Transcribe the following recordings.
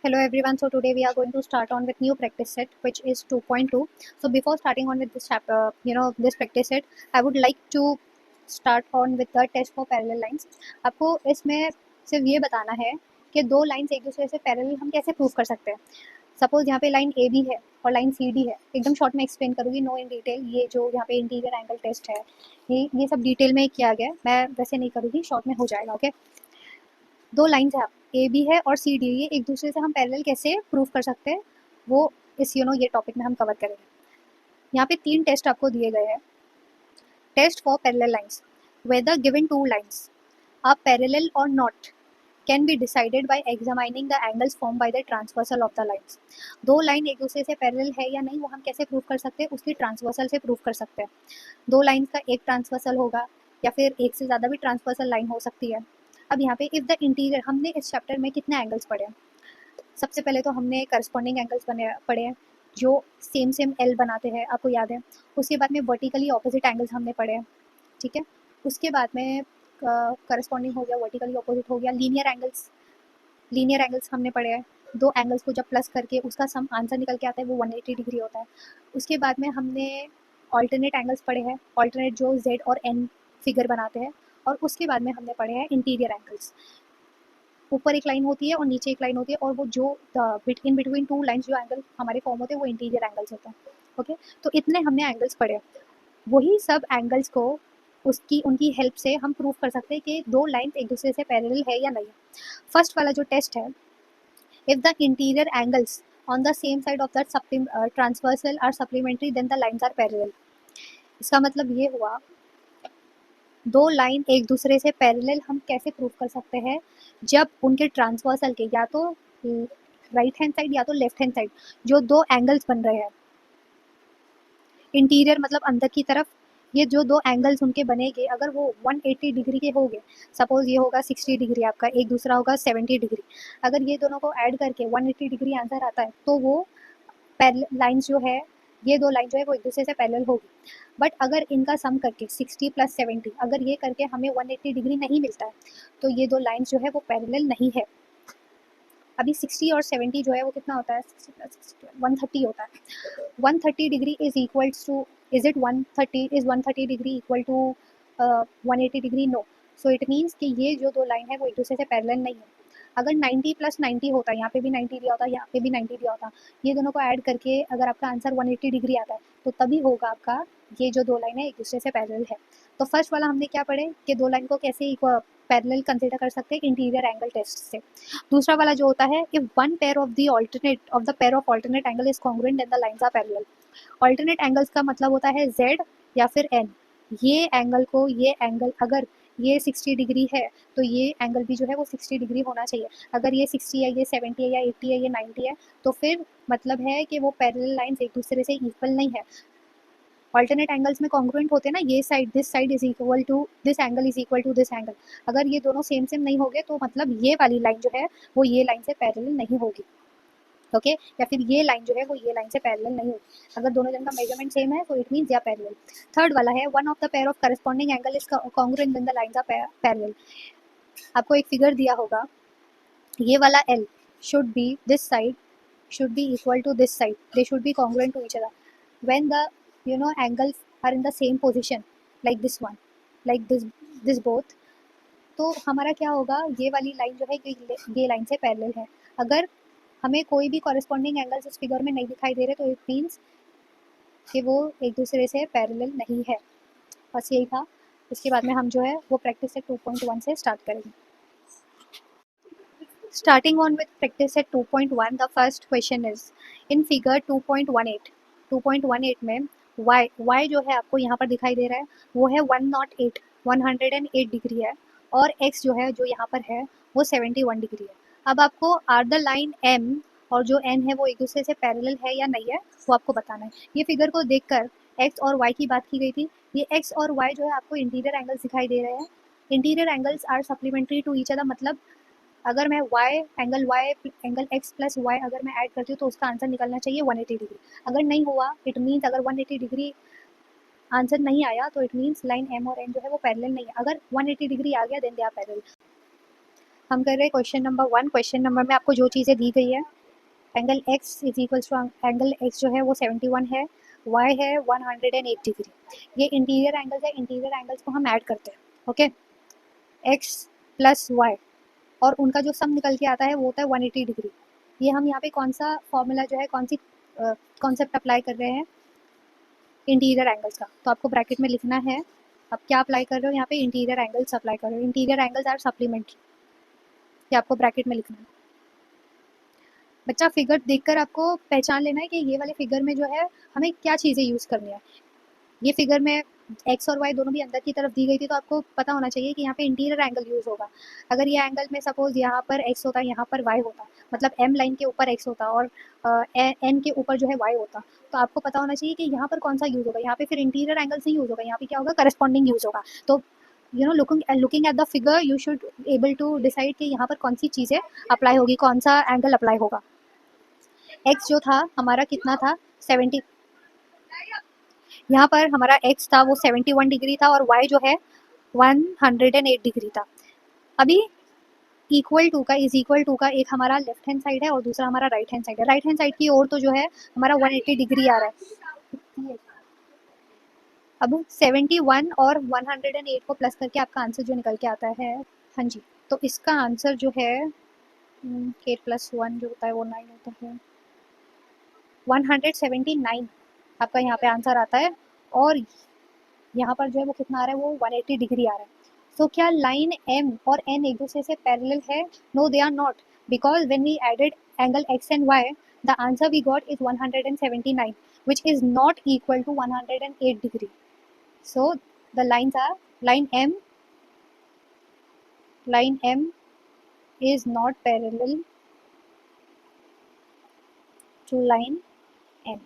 Hello everyone. So today we are going to start on with new practice set, which is 2.2. So before starting on with this chapter, this practice set, I would like to start on with the test for parallel lines. आपको इसमें सिर्फ ये बताना है कि दो lines एक दूसरे से पैरेलल हम कैसे प्रूव कर सकते हैं. सपोज यहाँ पे लाइन ए बी है और लाइन सी डी है. एकदम शॉर्ट में एक्सप्लेन करूँगी, नो इन डिटेल. ये जो यहाँ पे इंटीरियर एंगल टेस्ट है, ये सब डिटेल में किया गया है. मैं वैसे नहीं करूँगी, शॉर्ट में हो जाएगा. ओके. दो लाइंस है ए बी है और सी डी, ये एक दूसरे से हम पैरेलल कैसे प्रूव कर सकते हैं, वो इस ये टॉपिक में हम कवर करेंगे. यहाँ पे 3 टेस्ट आपको दिए गए हैं. Test for parallel lines. Whether given two lines are parallel और not can be decided by examining the angles form by the transversal of the lines. दो लाइन एक दूसरे से पैरेलल है या नहीं, वो हम कैसे प्रूव कर सकते हैं, उसकी ट्रांसवर्सल से प्रूव कर सकते हैं. दो लाइन का एक ट्रांसवर्सल होगा या फिर एक से ज़्यादा भी ट्रांसवर्सल लाइन हो सकती है. अब यहाँ पे इफ़ द इंटीरियर, हमने इस चैप्टर में कितने एंगल्स पढ़े हैं. सबसे पहले तो हमने करस्पॉन्डिंग एंगल्स पढ़े हैं जो सेम एल बनाते हैं, आपको याद है. उसके बाद में वर्टिकली ऑपोजिट एंगल्स हमने पढ़े हैं, ठीक है. उसके बाद में करस्पॉन्डिंग हो गया, वर्टिकली ऑपोजिट हो गया. लीनियर एंगल्स हमने पढ़े हैं. दो एंगल्स को जब प्लस करके उसका सम आंसर निकल के आता है वो 180 डिग्री होता है. उसके बाद में हमने ऑल्टरनेट एंगल्स पढ़े हैं, ऑल्टरनेट जो जेड और एन फिगर बनाते हैं. और उसके बाद में हमने पढ़े हैं इंटीरियर एंगल्स. ऊपर एक लाइन होती है और नीचे एक लाइन होती है, और वो जो इन बिटवीन टू लाइंस जो एंगल हमारे फॉर्म होते हैं वो इंटीरियर एंगल्स होते हैं. ओके. तो इतने हमने एंगल्स पढ़े. वही सब एंगल्स को उनकी हेल्प से हम प्रूव कर सकते हैं कि दो लाइंस एक दूसरे से पैरेलल है या नहीं. फर्स्ट वाला जो टेस्ट है, if the interior angles on the same side of that transversal are supplementary then the lines are parallel. इसका मतलब ये हुआ, दो लाइन एक दूसरे से पैरेलल हम कैसे प्रूव कर सकते हैं, जब उनके ट्रांसवर्सल के या तो राइट हैंड साइड या तो लेफ्ट हैंड साइड जो दो एंगल्स बन रहे हैं, इंटीरियर मतलब अंदर की तरफ, ये जो दो एंगल्स उनके बनेंगे अगर वो 180 डिग्री के होंगे, सपोज ये होगा 60 डिग्री आपका, एक दूसरा होगा 70 डिग्री. अगर ये दोनों को ऐड करके 180 डिग्री आंसर आता है तो वो लाइन्स जो है, ये दो लाइन जो है वो एक दूसरे से पैरेलल होगी. बट अगर इनका सम करके 60 + 70, अगर ये करके हमें 180 डिग्री नहीं मिलता है तो ये दो लाइन्स जो है वो पैरेलल नहीं है. अभी 60 और 70 जो है वो कितना होता है, 60 + 60 130 होता है. 130 degree is equals to, is it 130 degree equal to 180 degree? No. So it means कि ये जो दो लाइन है वो एक दूसरे से पैरेलल नहीं है. अगर 90 + 90 होता, यहाँ पे भी 90 दिया होता, यहाँ पे भी 90 दिया होता, ये दोनों को ऐड करके अगर आपका आंसर 180 डिग्री आता है तो तभी होगा आपका ये जो दो लाइन है एक दूसरे से पैरेलल है. तो फर्स्ट वाला हमने क्या पढ़े कि दो लाइन को कैसे पैरेलल कंसिडर कर सकते हैं इंटीरियर एंगल टेस्ट से. दूसरा वाला जो होता है, if one pair of the pair of alternate angle is congruent then the lines are parallel. Alternate angles का मतलब होता है जेड या फिर एन. ये एंगल अगर ये 60 डिग्री है तो ये एंगल भी जो है वो 60 डिग्री होना चाहिए. अगर ये 60 है, ये 70 है, या 80 है, ये 90 है, तो फिर मतलब है कि वो पैरेलल लाइंस एक दूसरे से इक्वल नहीं है. ऑल्टरनेट एंगल्स में कॉन्ग्रुएंट होते हैं ना, ये side, this side is equal to this angle is equal to this angle. अगर ये दोनों सेम नहीं होंगे तो मतलब ये वाली लाइन जो है वो ये लाइन से पैरेलल नहीं होगी. ओके. या फिर ये लाइन जो है वो ये लाइन से पैरेलल नहीं होगी. अगर दोनों जन का मेजरमेंट सेम है तो it means they are parallel. Third वाला है, one of the pair of corresponding angle is congruent then the lines are parallel. आपको एक फिगर दिया होगा, ये वाला L should be this side should be equal to this side, they should be congruent to each other when the angles are in the same position, like this one, like this both. तो हमारा क्या होगा, ये वाली line जो है ये line से पैरेलल है. अगर हमें कोई भी कॉरेस्पॉन्डिंग एंगल्स इस फिगर में नहीं दिखाई दे रहे तो इट मीन्स कि वो एक दूसरे से पैरेलल नहीं है. बस यही था. इसके बाद में हम जो है वो प्रैक्टिस सेट 2.1 से स्टार्ट करेंगे. Starting on with practice set 2.1, the first question is in figure 2.18. 2.18 में y जो है आपको यहाँ पर दिखाई दे रहा है वो है 108 डिग्री है, और x जो है जो यहाँ पर है वो 71 डिग्री है. अब आपको आर द लाइन m और जो n है वो एक दूसरे से पैरेलल है या नहीं है वो आपको बताना है. ये फिगर को देखकर x और y की बात की गई थी. ये x और y जो है आपको इंटीरियर एंगल्स दिखाई दे रहे हैं. Interior angles are supplementary to each other. मतलब अगर मैं एंगल x प्लस y अगर मैं ऐड करती हूँ तो उसका आंसर निकलना चाहिए 180 डिग्री. अगर नहीं हुआ इट मीन्स, अगर 180 डिग्री आंसर नहीं आया तो इट मीन्स लाइन m और n जो है वो पैरेलल नहीं है. अगर 180 डिग्री आ गया देन दे आर पैरेलल. हम कर रहे हैं क्वेश्चन नंबर 1। क्वेश्चन नंबर में आपको जो चीज़ें दी गई है, angle x is equals to angle x जो है वो 71 है, y है 108 डिग्री। ये इंटीरियर एंगल्स है, इंटीरियर एंगल्स को हम ऐड करते हैं। ओके, x प्लस y और उनका जो सम निकल के आता है वो होता है 180 डिग्री। ये हम यहाँ पे कौन सा फॉर्मूला जो है, कौन सी कॉन्सेप्ट अप्लाई कर रहे हैं, इंटीरियर एंगल्स का। तो आपको ब्रैकेट में लिखना है, आप क्या अप्लाई कर रहे हो यहाँ पे, इंटीरियर एंगल्स अप्लाई कर रहे हो। इंटीरियर एंगल्स आर सप्लीमेंट्री, ये आपको ब्रैकेट में लिखना है। बच्चा फिगर देखकर आपको पहचान लेना है कि ये वाले फिगर में जो है हमें क्या चीज़ें यूज़ करनी है। ये फिगर में एक्स और वाई दोनों भी अंदर की तरफ दी गई थी, तो आपको पता होना चाहिए कि यहाँ पे इंटीरियर एंगल यूज़ होगा। अगर ये एंगल में सपोज यहाँ पर एक्स होता, यहाँ पर वाई होता, मतलब एम लाइन के ऊपर एक्स होता और एन के ऊपर जो है वाई होता, तो आपको पता होना चाहिए कि यहाँ पर कौन सा यूज़ होगा। यहाँ पे फिर इंटीरियर एंगल से यूज़ होगा, यहाँ पे क्या होगा, करस्पॉन्डिंग यूज़ होगा। तो you know looking at the figure you should able to decide कि यहाँ पर कौन सी चीज़ें अप्लाई होगी, कौन सा एंगल अप्लाई होगा। एक्स जो था हमारा कितना था, 70, यहाँ पर हमारा एक्स था वो 71 डिग्री था और वाई जो है 108 डिग्री था। अभी इक्वल टू का, इज इक्वल टू का एक हमारा लेफ्ट हैंड साइड है और दूसरा हमारा राइट हैंड साइड है। राइट हैंड साइड की ओर तो जो है हमारा 180 डिग्री आ रहा है। अब 71 और 108 को प्लस करके आपका आंसर जो निकल के आता है, हाँ जी, तो इसका आंसर जो है 8 + 1 जो होता है वो 9 होता है, 179 आपका यहाँ पे आंसर आता है। और यहाँ पर जो है वो कितना आ रहा है, वो 180 डिग्री आ रहा है। तो क्या लाइन एम और एन एक दूसरे से पैरेलल है? No they are not, because when we added angle x and y the answer we got is 179 which is not equal to 108 degree. So the lines are line m is not parallel to line n.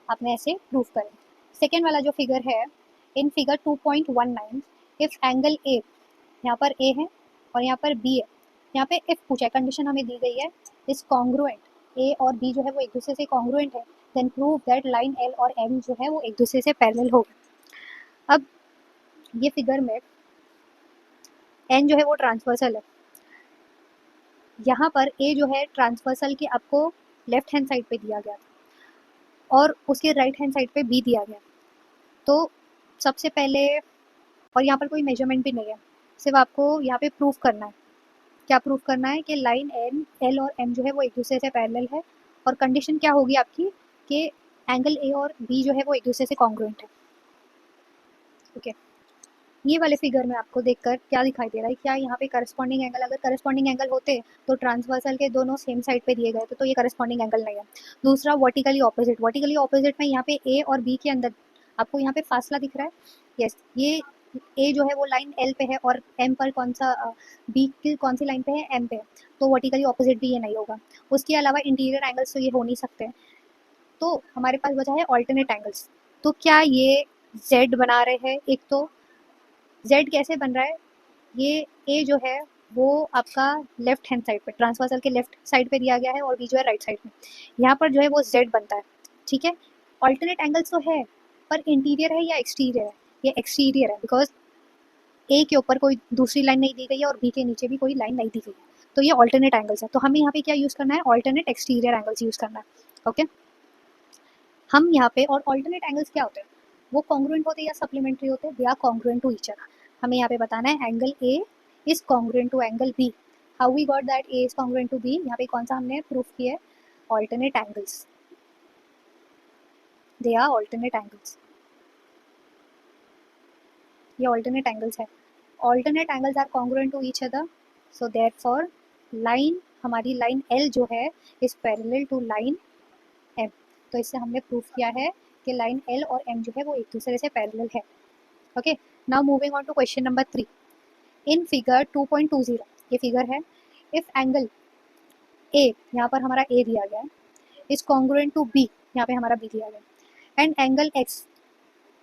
आपने ऐसे prove करें। Second वाला जो figure है, in figure 2.19 if angle A, यहाँ पर ए है और यहाँ पर बी है, यहाँ पे इफ पूछा है, कंडीशन हमें दी गई है, इज कॉन्ग्रुएंट, ए और बी जो है वो एक दूसरे से कॉन्ग्रुएंट है, then prove that line L और एम जो है वो एक दूसरे से पैरेलल होगा। अब ये फिगर में एन जो है वो ट्रांसवर्सल है, यहाँ पर ए जो है ट्रांसवर्सल के आपको लेफ्ट हैंड साइड पे दिया गया था और उसके राइट हैंड साइड पे बी दिया गया। तो सबसे पहले, और यहाँ पर कोई मेजरमेंट भी नहीं है, सिर्फ आपको यहाँ पे प्रूफ करना है। क्या प्रूफ करना है कि लाइन एन एल और एम जो है वो एक दूसरे से पैरेलल है, और कंडीशन क्या होगी आपकी कि एंगल ए और बी जो है वो एक दूसरे से कॉन्ग्रुएंट है। ओके, ये वाले फिगर में आपको देखकर क्या दिखाई दे रहा है, क्या यहाँ पे करस्पॉन्डिंग एंगल, अगर करस्पॉन्डिंग एंगल होते तो ट्रांसवर्सल के दोनों सेम साइड पे दिए गए थे, तो ये करस्पॉन्डिंग एंगल नहीं है। दूसरा वर्टिकली ऑपोजिट, वर्टिकली ऑपोजिट में यहाँ पे ए और बी के अंदर आपको यहाँ पे फासला दिख रहा है। यस, ये ए जो है वो लाइन एल पे है और एम पर कौन सा, बी की कौन सी लाइन पे है, एम पे, तो वर्टिकली ऑपोजिट भी ये नहीं होगा। उसके अलावा इंटीरियर एंगल्स तो ये हो नहीं सकते। तो हमारे पास बचा है ऑल्टरनेट एंगल्स। तो क्या ये जेड बना रहे हैं, एक तो जेड कैसे बन रहा है, ये ए जो है वो आपका लेफ्ट हैंड साइड पे, ट्रांसवर्सल के लेफ्ट साइड पे दिया गया है और बी जो है राइट साइड में, यहाँ पर जो है वो जेड बनता है। ठीक है, ऑल्टरनेट एंगल्स तो है, पर इंटीरियर है या एक्सटीरियर है, ये एक्सटीरियर है, बिकॉज ए के ऊपर कोई दूसरी लाइन नहीं दी गई है और बी के नीचे भी कोई लाइन नहीं दी गई है, तो ये ऑल्टरनेट एंगल्स है। तो हमें यहाँ पे क्या यूज़ करना है, ऑल्टरनेट एक्सटीरियर एंगल्स यूज़ करना है। ओके, हम यहाँ पे, और ऑल्टरनेट एंगल्स क्या होते हैं, वो कॉन्ग्रुएंट होते हैं या सप्लीमेंट्री होते हैं, they are congruent to each other. हमें यहाँ पे बताना है angle A is congruent to angle B. How we got that A is congruent to B, यहाँ पे कौन सा हमने प्रूफ किया है, alternate angles, they are alternate angles, ये ऑल्टरनेट एंगल्स है। Alternate angles are congruent to each other, so therefore line, हमारी लाइन एल जो है is parallel to line M. तो इससे हमने प्रूफ किया है कि लाइन एल और एम जो है वो एक दूसरे से पैरेलल है। Okay, now moving on to question number 3। In figure 2.20, ये फिगर है, इफ एंगल ए, यहाँ पर हमारा ए दिया गया है, इज कॉन्ग्रुएंट टू बी, यहाँ पे हमारा बी दिया गया, एंड एंगल एक्स,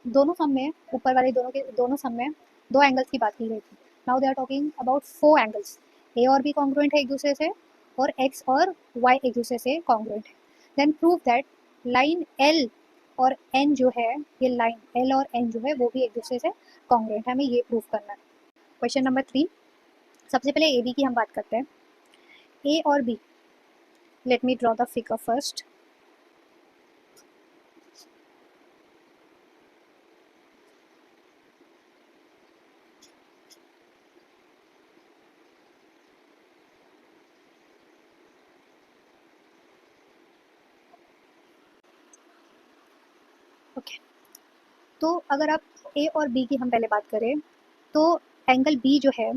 दोनों सम में, ऊपर वाले दोनों के दोनों सम में दो एंगल्स की बात की गई थी। Now they are talking about 4 angles, A और बी कॉन्ग्रुएंट है एक दूसरे से, और एक्स और वाई एक दूसरे से कॉन्ग्रुएंट है। Then prove that line L और एन जो है, ये लाइन एल और एन जो है वो भी एक दूसरे से कॉन्ग्रुएंट है, हमें ये प्रूव करना है। क्वेश्चन नंबर 3, सबसे पहले ए बी की हम बात करते हैं। ए और B, let me draw the figure first. Okay, तो अगर आप ए और बी की हम पहले बात करें तो एंगल बी जो है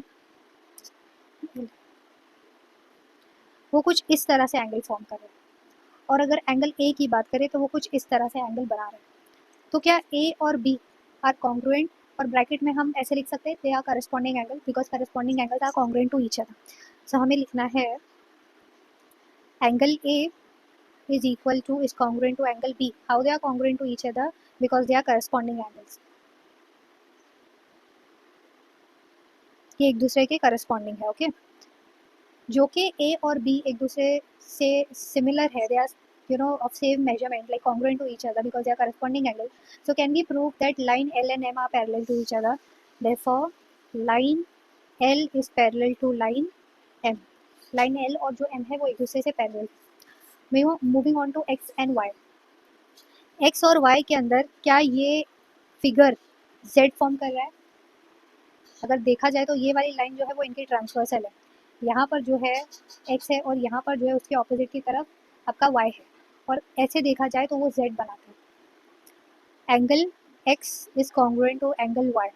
वो कुछ इस तरह से एंगल फॉर्म कर रहे हैं, और अगर एंगल ए की बात करें तो वो कुछ इस तरह से एंगल बना रहे हैं। तो क्या ए और बी आर कॉन्ग्रुएंट, और ब्रैकेट में हम ऐसे लिख सकते हैं they are corresponding angle because corresponding angles are congruent to each other. So हमें लिखना है angle A is equal to is congruent to angle B. How they are congruent to each other? Because they are corresponding angles. ये एक दूसरे के corresponding है, okay, जो कि ए और बी एक दूसरे से सिमिलर है, they are of same measurement, like congruent to each other because they are corresponding angles. So can we prove that line L and M are parallel to each other? Therefore line L is parallel to line M. line L और जो M है वो एक दूसरे से parallel. Moving on to X and Y, X और Y के अंदर क्या ये फिगर Z फॉर्म कर रहा है? अगर देखा जाए तो ये वाली लाइन जो है वो इनकी ट्रांसवर्सल है, यहाँ पर जो है x है और यहाँ पर जो है उसके ऑपोजिट की तरफ आपका y है, और ऐसे देखा जाए तो वो z बनाते हैं। Angle x is congruent to angle y।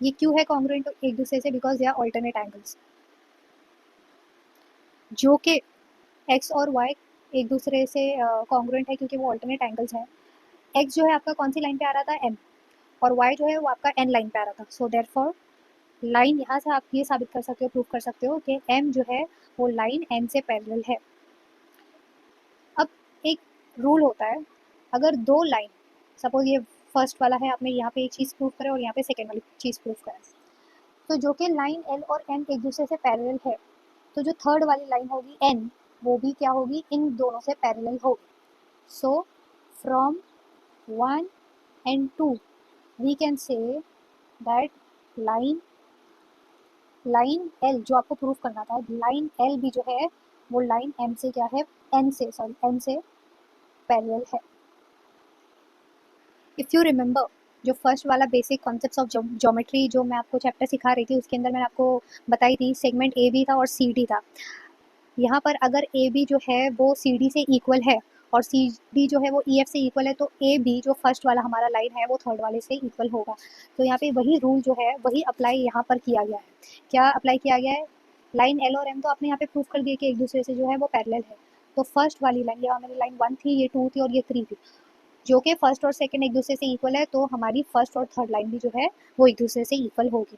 ये क्यों है कॉन्ग्रुएंट एक दूसरे से? Because they are alternate angles, जो कि x और y एक दूसरे से कॉन्ग्रुएंट है क्योंकि वो ऑल्टरनेट एंगल्स हैं। x जो है आपका कौन सी लाइन पे आ रहा था? m, और y जो है वो आपका n लाइन पे आ रहा था। सो देयरफॉर लाइन, यहाँ से आप ये साबित कर सकते हो, प्रूव कर सकते हो कि m जो है वो लाइन n से पैरेलल है। अब एक रूल होता है, अगर दो लाइन, सपोज ये फर्स्ट वाला है, आपने यहाँ पे एक चीज़ प्रूव करें और यहाँ पे सेकेंड वाली चीज़ प्रूव करें, तो जो कि लाइन l और m एक दूसरे से पैरेलल है, तो जो थर्ड वाली लाइन होगी n, वो भी क्या होगी? इन दोनों से पैरेलल होगी। So from 1 and 2 we can say that line L जो आपको प्रूव करना था, लाइन L भी जो है वो लाइन M से क्या है? N से पैरेलल है। इफ़ यू रिमेंबर, जो फर्स्ट वाला बेसिक कॉन्सेप्ट्स ऑफ ज्योमेट्री जो मैं आपको चैप्टर सिखा रही थी, उसके अंदर मैंने आपको बताई थी सेगमेंट ए बी था और सी डी था। यहाँ पर अगर ए बी जो है वो सी डी से इक्वल है और सी डी जो है वो ई एफ से इक्वल है, तो ए बी जो फर्स्ट वाला हमारा लाइन है वो थर्ड वाले से इक्वल होगा। तो यहाँ पे वही रूल जो है वही अप्लाई यहाँ पर किया गया है। क्या अप्लाई किया गया है? लाइन एल और एम तो आपने यहाँ पे प्रूव कर दिया कि एक दूसरे से जो है वो पैरेलल है। तो फर्स्ट वाली लाइन, यहाँ मेरी लाइन 1 थी, ये 2 थी और ये 3 थी, जो कि फर्स्ट और सेकंड एक दूसरे से इक्वल है, तो हमारी फर्स्ट और थर्ड लाइन भी जो है वो एक दूसरे से इक्वल होगी।